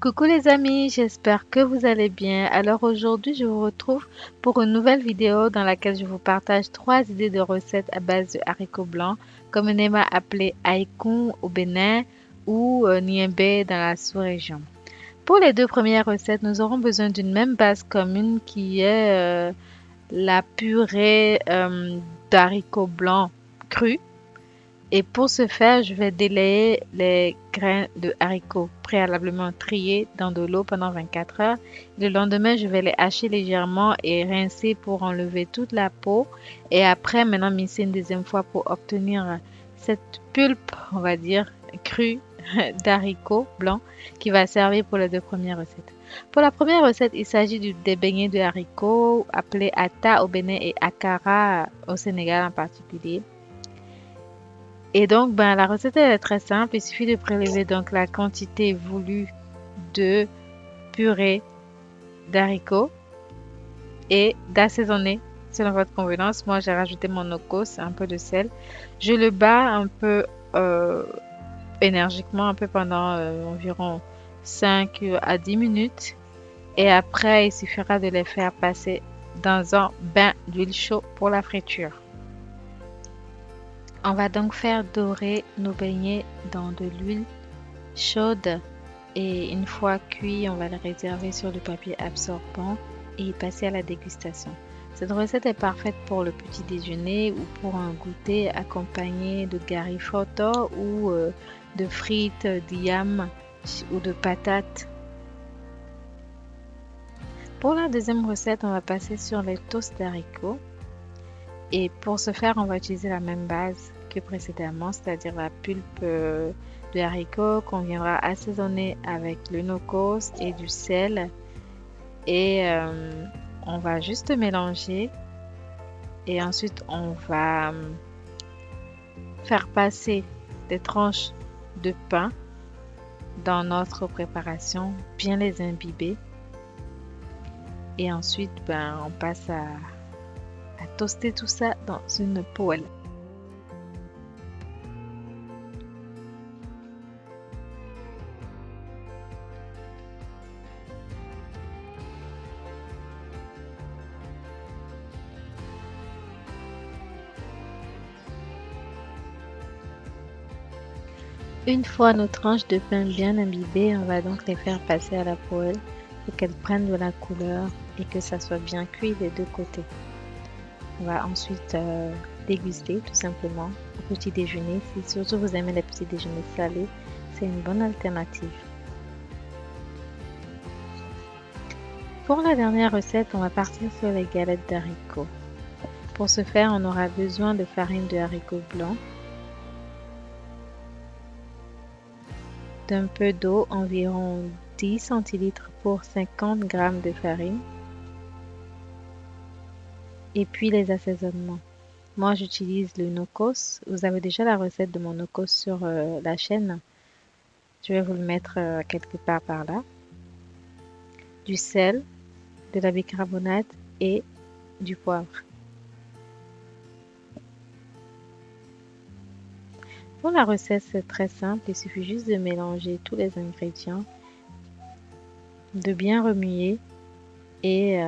Coucou les amis, j'espère que vous allez bien. Alors aujourd'hui, je vous retrouve pour une nouvelle vidéo dans laquelle je vous partage 3 idées de recettes à base de haricots blancs, communément appelés haïkoum au Bénin ou niembé dans la sous-région. Pour les 2 premières recettes, nous aurons besoin d'une même base commune qui est la purée d'haricots blancs crus. Et pour ce faire, je vais délayer les grains de haricots préalablement triés dans de l'eau pendant 24 heures. Le lendemain, je vais les hacher légèrement et rincer pour enlever toute la peau. Et après, maintenant, mixer une deuxième fois pour obtenir cette pulpe, on va dire, crue d'haricots blancs qui va servir pour les 2 premières recettes. Pour la première recette, il s'agit des beignets de haricots appelés ata au Bénin et akara au Sénégal en particulier. Et donc, la recette elle est très simple. Il suffit de prélever donc la quantité voulue de purée d'haricots et d'assaisonner selon votre convenance. Moi, j'ai rajouté mon okos, un peu de sel. Je le bats un peu euh, énergiquement, un peu pendant environ 5 à 10 minutes. Et après, il suffira de les faire passer dans un bain d'huile chaude pour la friture. On va donc faire dorer nos beignets dans de l'huile chaude et une fois cuit, on va le réserver sur le papier absorbant et passer à la dégustation. Cette recette est parfaite pour le petit déjeuner ou pour un goûter accompagné de garifoto ou de frites, d'yam ou de patates. Pour la deuxième recette, on va passer sur les toasts d'haricots. Et pour ce faire, on va utiliser la même base que précédemment, c'est-à-dire la pulpe de haricots qu'on viendra assaisonner avec le no-cost et du sel. Et on va juste mélanger. Et ensuite, on va faire passer des tranches de pain dans notre préparation, bien les imbiber. Et ensuite, on passe à toaster tout ça dans une poêle. Une fois nos tranches de pain bien imbibées, on va donc les faire passer à la poêle pour qu'elles prennent de la couleur et que ça soit bien cuit des deux côtés. On va ensuite déguster tout simplement au petit déjeuner. Si surtout vous aimez les petits déjeuners salés, c'est une bonne alternative. Pour la dernière recette, on va partir sur les galettes d'haricots. Pour ce faire, on aura besoin de farine de haricots blancs, d'un peu d'eau, environ 10 centilitres pour 50 g de farine, et puis les assaisonnements. Moi, j'utilise le no-cost. Vous avez déjà la recette de mon no-cost sur la chaîne. Je vais vous le mettre quelque part par là. Du sel, de la bicarbonate et du poivre. Pour la recette, c'est très simple. Il suffit juste de mélanger tous les ingrédients, de bien remuer et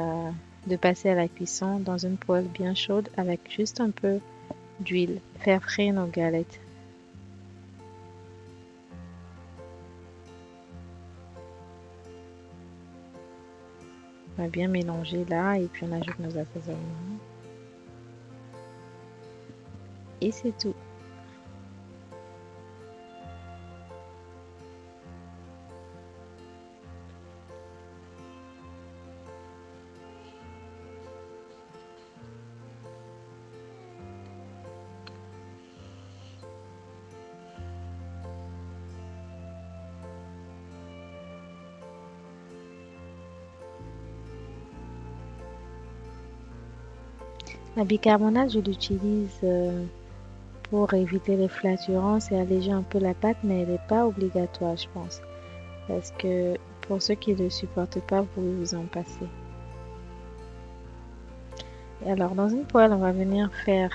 de passer à la cuisson dans une poêle bien chaude avec juste un peu d'huile. Faire frire nos galettes. On va bien mélanger là et puis on ajoute nos assaisonnements. Et c'est tout. La bicarbonate, je l'utilise pour éviter les flatulences et alléger un peu la pâte, mais elle n'est pas obligatoire, je pense. Parce que pour ceux qui ne le supportent pas, vous pouvez vous en passer. Et alors, dans une poêle, on va venir faire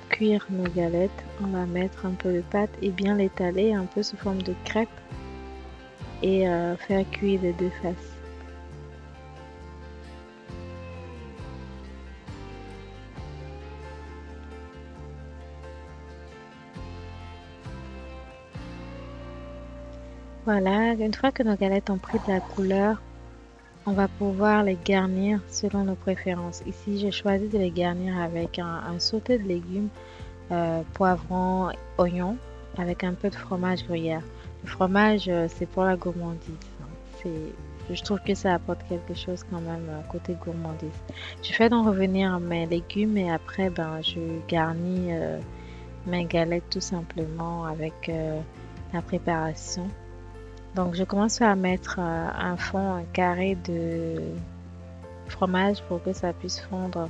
cuire nos galettes. On va mettre un peu de pâte et bien l'étaler un peu sous forme de crêpe. et faire cuire les deux faces. Voilà, une fois que nos galettes ont pris de la couleur, on va pouvoir les garnir selon nos préférences. Ici, j'ai choisi de les garnir avec un sauté de légumes, poivrons, oignons, avec un peu de fromage gruyère. Le fromage, c'est pour la gourmandise, hein. Je trouve que ça apporte quelque chose quand même côté gourmandise. Je fais donc revenir mes légumes et après, ben, je garnis mes galettes tout simplement avec la préparation. Donc, je commence à mettre un fond, un carré de fromage pour que ça puisse fondre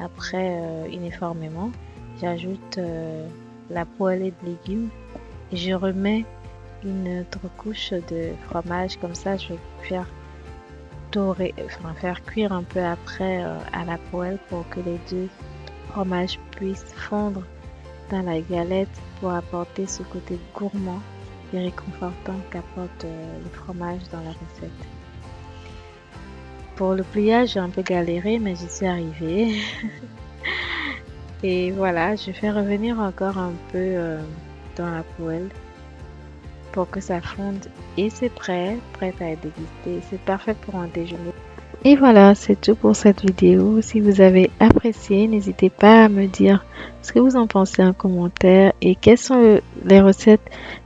après uniformément. J'ajoute la poêlée de légumes et je remets une autre couche de fromage. Comme ça, je vais faire dorer, enfin faire cuire un peu après à la poêle pour que les deux fromages puissent fondre dans la galette pour apporter ce côté gourmand et réconfortant qu'apporte le fromage dans la recette. Pour le pliage, j'ai un peu galéré, mais j'y suis arrivée. Et voilà, je fais revenir encore un peu dans la poêle pour que ça fonde. Et c'est prêt à être dégusté. C'est parfait pour un déjeuner. Et voilà, c'est tout pour cette vidéo. Si vous avez apprécié, n'hésitez pas à me dire ce que vous en pensez en commentaire et quelles sont les recettes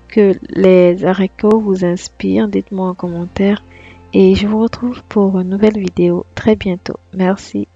que les haricots vous inspirent. Dites-moi en commentaire. Et je vous retrouve pour une nouvelle vidéo très bientôt. Merci.